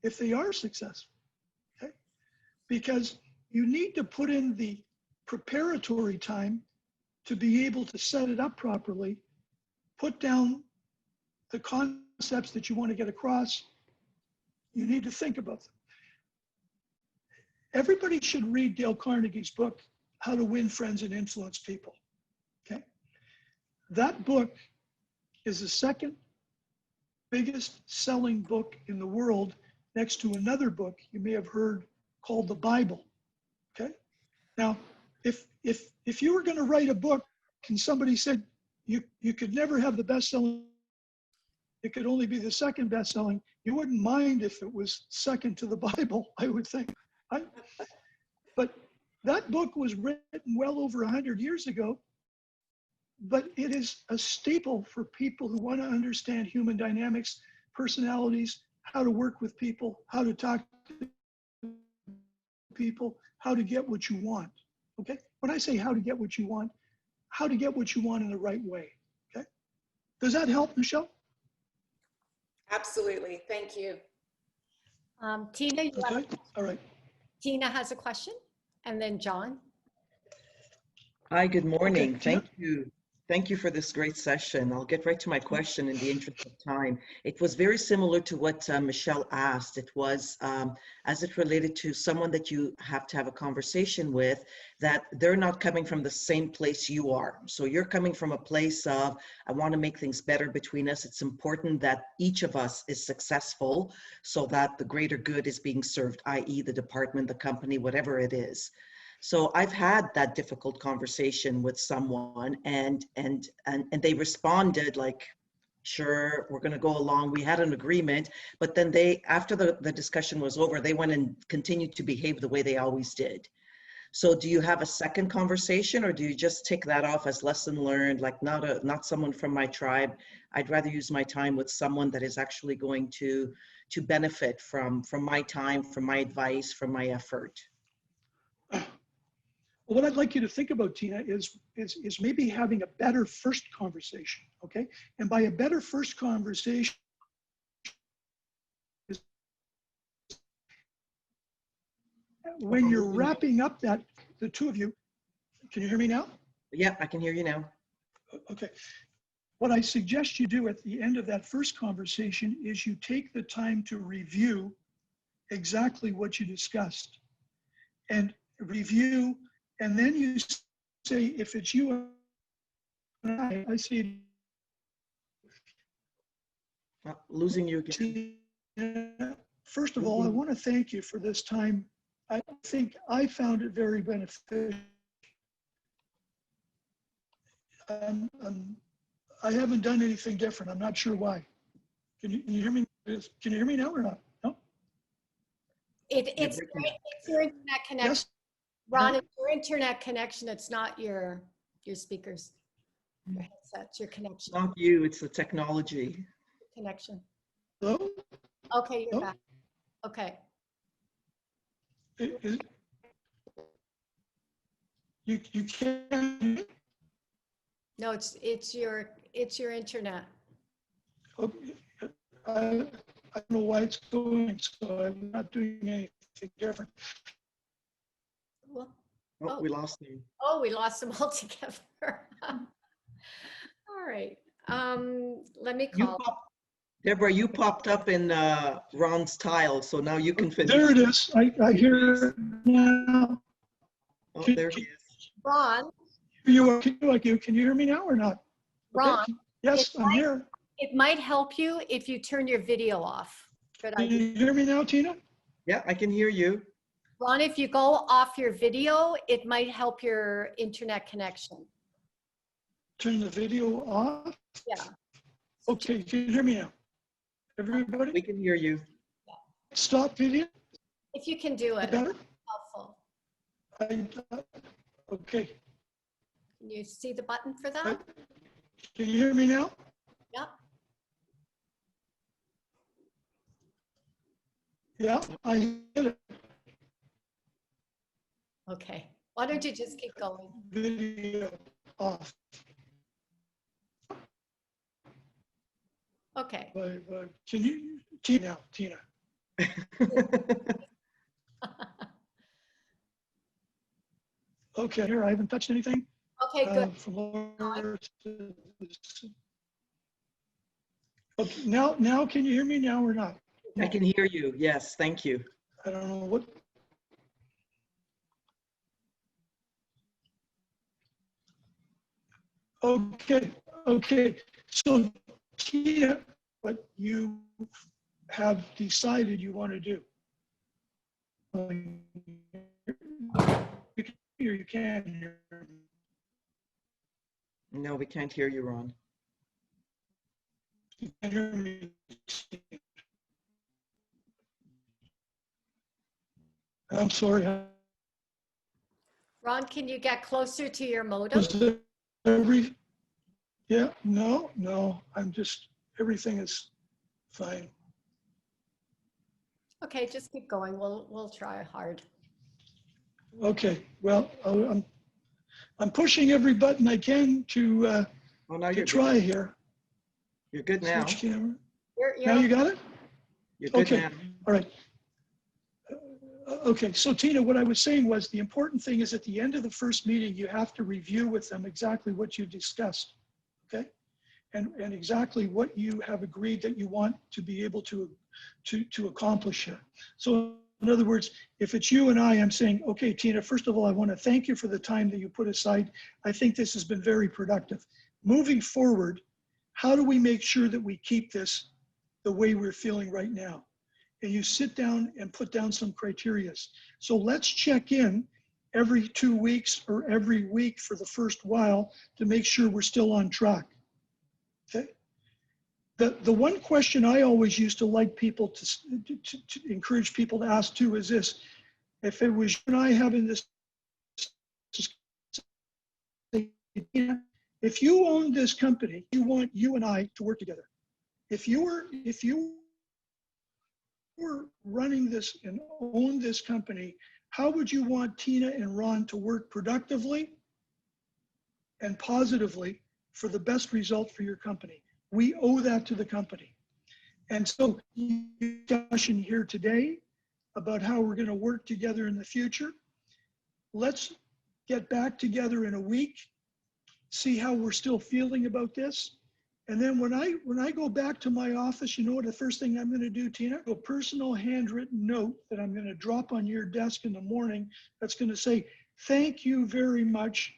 if they are successful. Because you need to put in the preparatory time to be able to set it up properly, put down the concepts that you want to get across. You need to think about them. Everybody should read Dale Carnegie's book, How to Win Friends and Influence People. Okay? That book is the second biggest selling book in the world, next to another book you may have heard called the Bible. Okay. Now, if you were going to write a book and somebody said you could never have the best selling, it could only be the second best selling, you wouldn't mind if it was second to the Bible, I would think. But that book was written well over 100 years ago, but it is a staple for people who want to understand human dynamics, personalities, how to work with people, how to talk to people, how to get what you want. Okay. When I say how to get what you want in the right way. Okay. Does that help, Michelle? Absolutely. Thank you. Tina, Okay. All right. Tina has a question, and then John. Hi, good morning. Okay, Tina? Thank you. Thank you for this great session. I'll get right to my question in the interest of time. It was very similar to what Michelle asked. It was as it related to someone that you have to have a conversation with, that they're not coming from the same place you are. So you're coming from a place of, I want to make things better between us. It's important that each of us is successful so that the greater good is being served, i.e. the department, the company, whatever it is. So I've had that difficult conversation with someone and they responded like, sure, we're going to go along. We had an agreement, but then they, after the discussion was over, they went and continued to behave the way they always did. So do you have a second conversation, or do you just take that off as lesson learned, like not someone from my tribe? I'd rather use my time with someone that is actually going to benefit from my time, from my advice, from my effort. Well, what I'd like you to think about, Tina, is maybe having a better first conversation, okay? And by a better first conversation, when you're wrapping up that, the two of you, can you hear me now? Yeah, I can hear you now. Okay. What I suggest you do at the end of that first conversation is you take the time to review exactly what you discussed and review. And then you say, if it's you and I say, Losing you again. first of all, I want to thank you for this time. I think I found it very beneficial. I haven't done anything different. I'm not sure why. Can you hear me? Can you hear me now or not? No? It's your internet connection. Yes? Ron, it's your internet connection. It's not your speakers, your headsets, your connection. Not you, it's the technology. Connection. Hello? Okay, you're Hello? back. Okay. You can't. No, it's your internet. Okay. I don't know why it's going, so I'm not doing anything different. Well, Oh, we lost him. oh, we lost them altogether. All right. Let me You call. Deborah, you popped up in Ron's tile, so now you can finish. There it is. I hear it now. Oh, there he is. Ron, Can you hear me now or not? Ron, Okay. Yes, I'm here. it might help you if you turn your video off. Good Can idea. you hear me now, Tina? Yeah, I can hear you. Ron, if you go off your video, it might help your internet connection. Turn the video off. Yeah. Okay, can you hear me now? Everybody? We can hear you. Stop video. If you can do it, Better? helpful. Okay. Can you see the button for that? Can you hear me now? Yep. Yeah, I hit it. Okay. Why don't you just keep going? Video off. Okay. But can you, Tina? Okay, here, I haven't touched anything. Okay, good. From over to this. Okay, now can you hear me now or not? I can hear you. Yes, thank you. I don't know what. Okay. So, Tina, what you have decided you want to do. You can hear me. No, we can't hear you, Ron. You can hear me. I'm sorry. Ron, can you get closer to your modem? Yeah, no, I'm just, everything is fine. Okay, just keep going. We'll try hard. Okay, well, I'm pushing every button I can to Oh, now you're try good. here. You're good now. Switch camera. You're Now you got it? You're good Okay, now. all right. Okay, so Tina, what I was saying was the important thing is at the end of the first meeting, you have to review with them exactly what you discussed, okay? And exactly what you have agreed that you want to be able to accomplish here. So in other words, if it's you and I'm saying, okay, Tina, first of all, I want to thank you for the time that you put aside. I think this has been very productive. Moving forward, how do we make sure that we keep this the way we're feeling right now? And you sit down and put down some criterias. So let's check in every 2 weeks or every week for the first while to make sure we're still on track. Okay. The one question I always used to like people to encourage people to ask too is this: if it was you and I having this, if you owned this company, you want you and I to work together. If you were running this and owned this company, how would you want Tina and Ron to work productively and positively for the best result for your company? We owe that to the company. And so discussion here today about how we're going to work together in the future. Let's get back together in a week, see how we're still feeling about this. And then when I go back to my office, you know what the first thing I'm going to do, Tina? A personal handwritten note that I'm going to drop on your desk in the morning that's going to say, thank you very much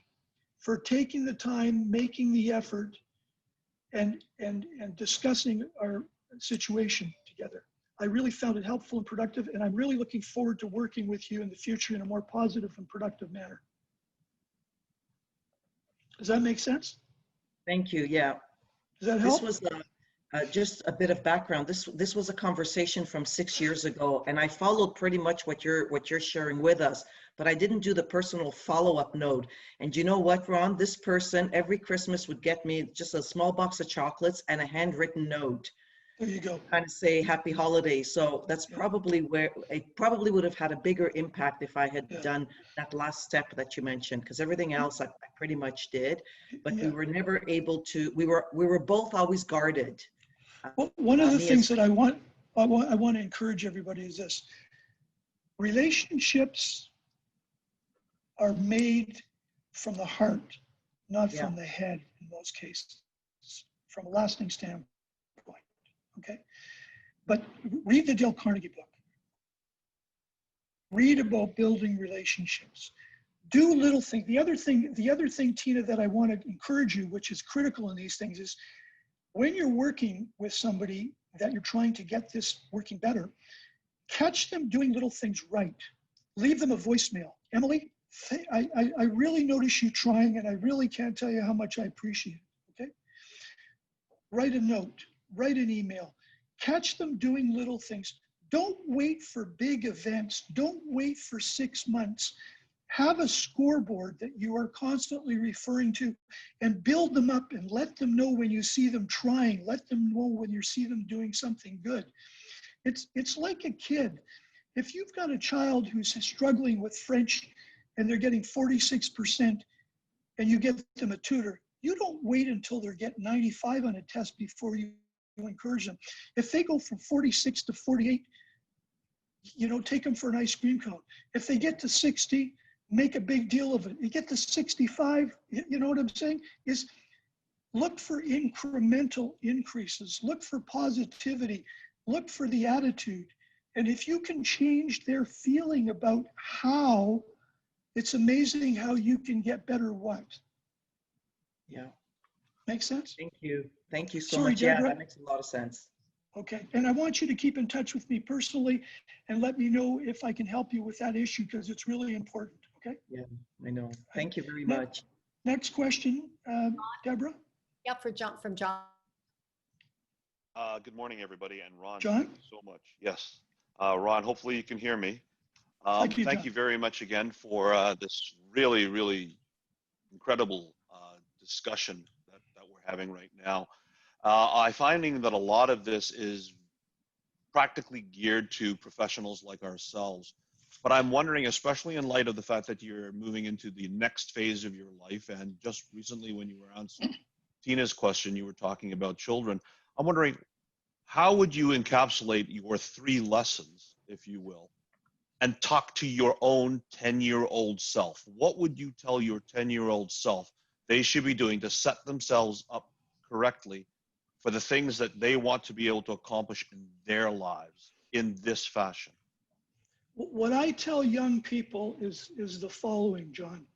for taking the time, making the effort, and discussing our situation together. I really found it helpful and productive, and I'm really looking forward to working with you in the future in a more positive and productive manner. Does that make sense? Thank you. Yeah. Does that help? This was just a bit of background. This was a conversation from 6 years ago, and I followed pretty much what you're sharing with us, but I didn't do the personal follow-up note. And you know what, Ron? This person every Christmas would get me just a small box of chocolates and a handwritten note. There you go. kind of say happy holidays. So that's probably where it probably would have had a bigger impact if I had done that last step that you mentioned, because everything else I pretty much did, but we were never able to, we were both always guarded. Well, one of the Me things as- that I want to encourage everybody is this: relationships are made from the heart, not from the head in most cases, from a lasting standpoint. Okay, but read the Dale Carnegie book. Read about building relationships. Do little things. The other thing, Tina, that I want to encourage you, which is critical in these things, is when you're working with somebody that you're trying to get this working better, catch them doing little things right. Leave them a voicemail. Emily, I really notice you trying, and I really can't tell you how much I appreciate it, okay? Write a note, write an email. Catch them doing little things. Don't wait for big events. Don't wait for 6 months. Have a scoreboard that you are constantly referring to and build them up and let them know when you see them trying. Let them know when you see them doing something good. It's like a kid. If you've got a child who's struggling with French and they're getting 46% and you give them a tutor, you don't wait until they're getting 95 on a test before you encourage them. If they go from 46 to 48, take them for an ice cream cone. If they get to 60, make a big deal of it. You get to 65, you know what I'm saying? Is look for incremental increases, look for positivity, look for the attitude. And if you can change their feeling about how, it's amazing how you can get better what. Yeah. Make sense? Thank you. Thank you so Sorry, much. Yeah, Deborah. that makes a lot of sense. Okay, and I want you to keep in touch with me personally and let me know if I can help you with that issue because it's really important, okay? Yeah, I know. Thank you very much. Next question, Deborah. Yeah, from John. Good morning, everybody, and Ron, John? thank you so much. Yes, Ron, hopefully you can hear me. Thank you very much again for this really, really incredible discussion that we're having right now. I'm finding that a lot of this is practically geared to professionals like ourselves. But I'm wondering, especially in light of the fact that you're moving into the next phase of your life, and just recently when you were answering Tina's question, you were talking about children. I'm wondering, how would you encapsulate your 3 lessons, if you will, and talk to your own 10-year-old self? What would you tell your 10-year-old self they should be doing to set themselves up correctly for the things that they want to be able to accomplish in their lives in this fashion? What I tell young people is the following, John.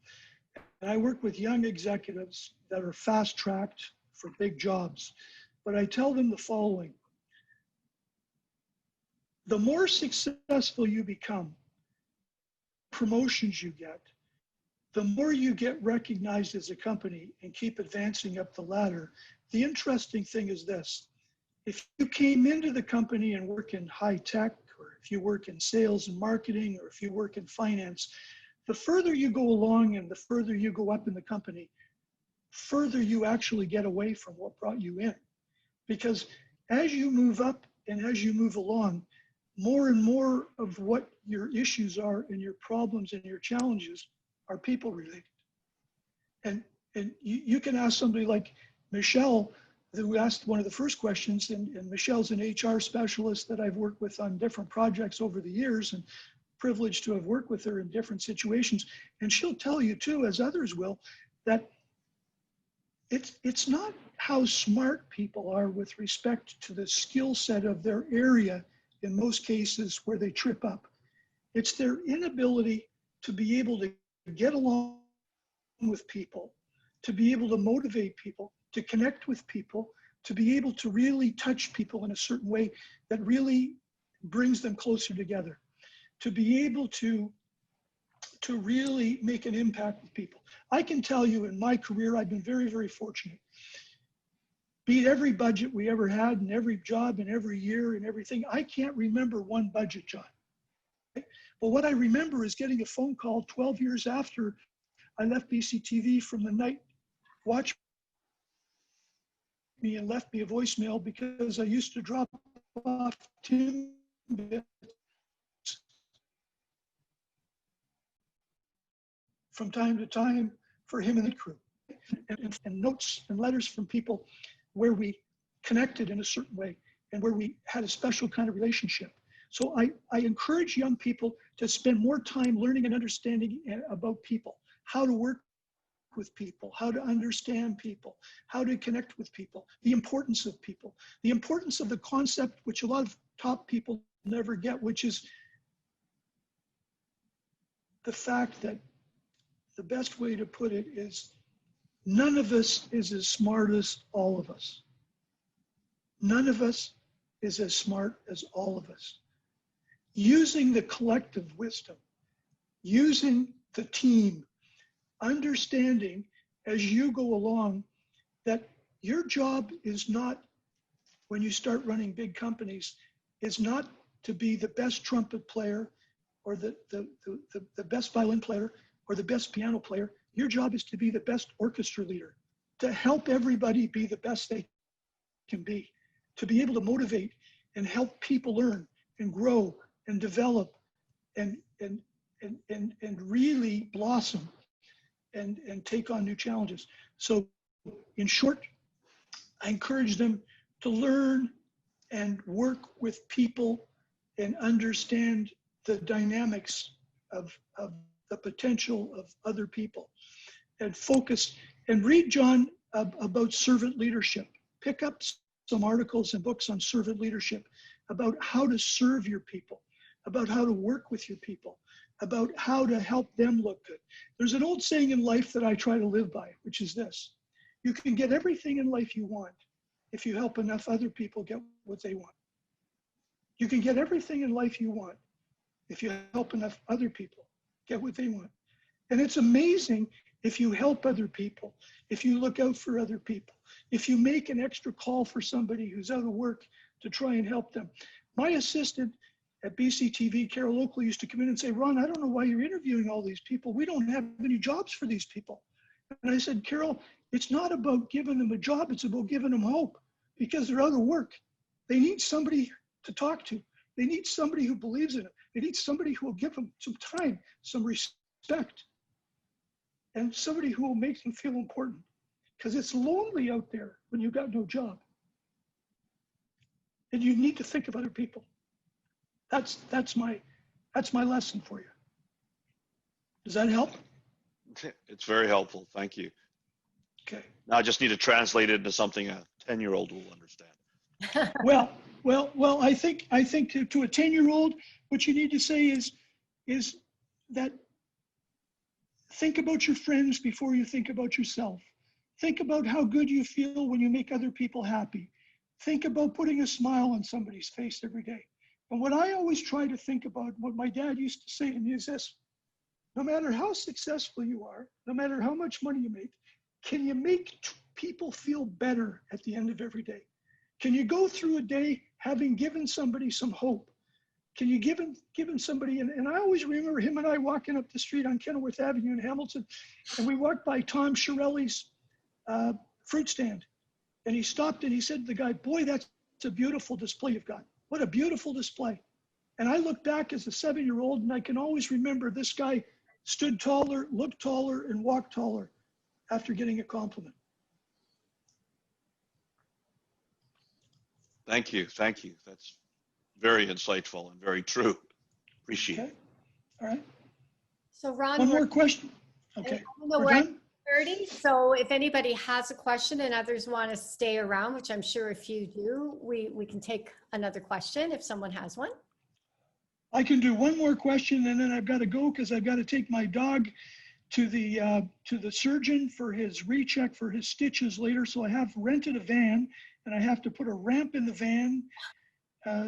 And I work with young executives that are fast-tracked for big jobs, but I tell them the following. The more successful you become, promotions you get, the more you get recognized as a company and keep advancing up the ladder. The interesting thing is this: if you came into the company and work in high tech, or if you work in sales and marketing, or if you work in finance, the further you go along and the further you go up in the company, further you actually get away from what brought you in. Because as you move up and as you move along, more and more of what your issues are and your problems and your challenges are people related. And you can ask somebody like Michelle, who asked one of the first questions, and Michelle's an HR specialist that I've worked with on different projects over the years, and privileged to have worked with her in different situations. And she'll tell you too, as others will, that it's not how smart people are with respect to the skill set of their area in most cases where they trip up. It's their inability to be able to get along with people, to be able to motivate people, to connect with people, to be able to really touch people in a certain way that really brings them closer together, to be able to really make an impact with people. I can tell you in my career, I've been very, very fortunate. Beat every budget we ever had and every job and every year and everything. I can't remember one budget, John. But what I remember is getting a phone call 12 years after I left BCTV from the night watch me and left me a voicemail because I used to drop off Timbits from time to time for him and the crew, and notes and letters from people where we connected in a certain way and where we had a special kind of relationship. So I encourage young people to spend more time learning and understanding about people, how to work with people, how to understand people, how to connect with people, the importance of people, the importance of the concept which a lot of top people never get, which is the fact that the best way to put it is none of us is as smart as all of us. None of us is as smart as all of us. Using the collective wisdom, using the team, understanding as you go along that your job is not, when you start running big companies, is not to be the best trumpet player or the best violin player or the best piano player. Your job is to be the best orchestra leader, to help everybody be the best they can be, to be able to motivate and help people learn and grow and develop and really blossom and take on new challenges. So in short, I encourage them to learn and work with people and understand the dynamics of the potential of other people, and focus and read, John, about servant leadership. Pick up some articles and books on servant leadership, about how to serve your people, about how to work with your people, about how to help them look good. There's an old saying in life that I try to live by, which is this: you can get everything in life you want if you help enough other people get what they want. You can get everything in life you want if you help enough other people get what they want. And it's amazing if you help other people, if you look out for other people, if you make an extra call for somebody who's out of work to try and help them. My assistant at BCTV, Carol Oakley, used to come in and say, Ron, I don't know why you're interviewing all these people. We don't have any jobs for these people. And I said, Carol, it's not about giving them a job. It's about giving them hope, because they're out of work. They need somebody to talk to. They need somebody who believes in it. They need somebody who will give them some time, some respect, and somebody who will make them feel important, because it's lonely out there when you've got no job. And you need to think of other people. That's my lesson for you. Does that help? It's very helpful. Thank you. Okay. Now I just need to translate it into something a 10-year-old will understand. Well, I think to a 10-year-old, what you need to say is that think about your friends before you think about yourself. Think about how good you feel when you make other people happy. Think about putting a smile on somebody's face every day. And what I always try to think about, what my dad used to say to me is this: no matter how successful you are, no matter how much money you make, can you make people feel better at the end of every day? Can you go through a day having given somebody some hope? Can you given somebody, and I always remember him and I walking up the street on Kenilworth Avenue in Hamilton, and we walked by Tom Shirelli's fruit stand. And he stopped and he said to the guy, boy, that's a beautiful display you've got. What a beautiful display. And I look back as a 7-year-old, and I can always remember this guy stood taller, looked taller, and walked taller after getting a compliment. Thank you. Thank you. That's very insightful and very true. Appreciate it. All right. So Ron, One more question. Okay. We're done? 30. So if anybody has a question and others want to stay around, which I'm sure if you do, we can take another question if someone has one. I can do one more question, and then I've got to go because I've got to take my dog to the surgeon for his recheck for his stitches later. So I have rented a van, and I have to put a ramp in the van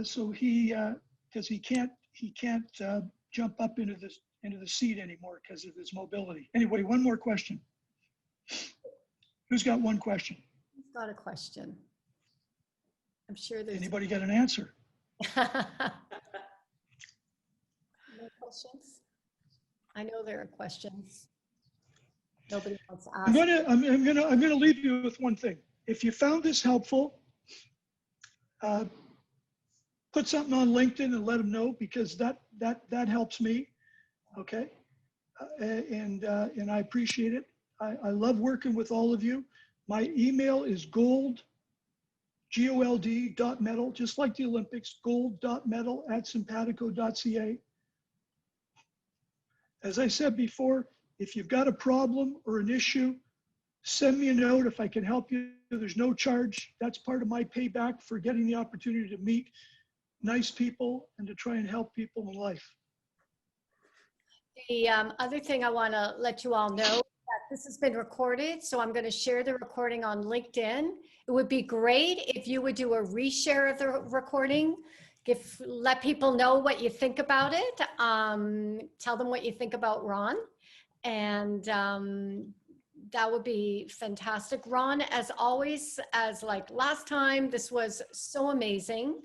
so because he can't jump up into the seat anymore because of his mobility. Anyway, one more question. Who's got one question? Who's got a question? I'm sure there's Anybody got an answer? no questions. I know there are questions. Nobody wants to ask. I'm gonna leave you with one thing. If you found this helpful, put something on LinkedIn and let them know, because that helps me. Okay. And I appreciate it. I love working with all of you. My email is gold.medal, just like the Olympics, gold.medal@simpatico.ca. As I said before, if you've got a problem or an issue, send me a note if I can help you. There's no charge. That's part of my payback for getting the opportunity to meet nice people and to try and help people in life. The other thing I want to let you all know that this has been recorded, so I'm going to share the recording on LinkedIn. It would be great if you would do a reshare of the recording. Let people know what you think about it. Tell them what you think about Ron, and that would be fantastic. Ron, as always, as like last time, this was so amazing.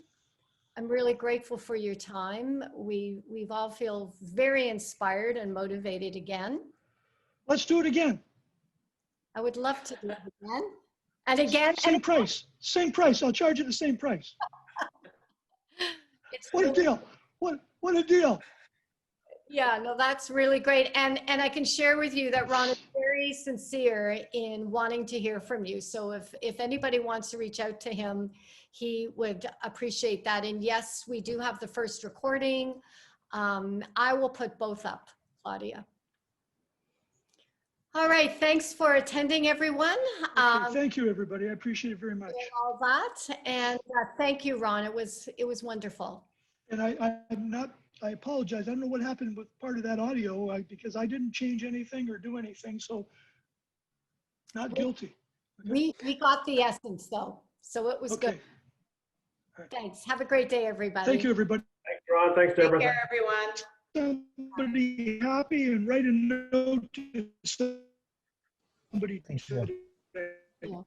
I'm really grateful for your time. We've all feel very inspired and motivated again. Let's do it again. I would love to do it again. And again. Same price. I'll charge you the same price. What a deal. What a deal. Yeah, no, that's really great. And I can share with you that Ron is very sincere in wanting to hear from you. So if anybody wants to reach out to him, he would appreciate that. And yes, we do have the first recording. I will put both up, Claudia. All right, thanks for attending, everyone. Okay, thank you, everybody. I appreciate it very much. All that, and thank you, Ron. It was wonderful. And I apologize. I don't know what happened with part of that audio because I didn't change anything or do anything, so not guilty. Okay. We got the essence though, so it was Okay. good. Right. Thanks. Have a great day, everybody. Thank you, everybody. Thanks, Ron. Thanks, Deborah. Take care, everyone. Somebody happy and write a note to somebody. Thanks, Joe. Yeah.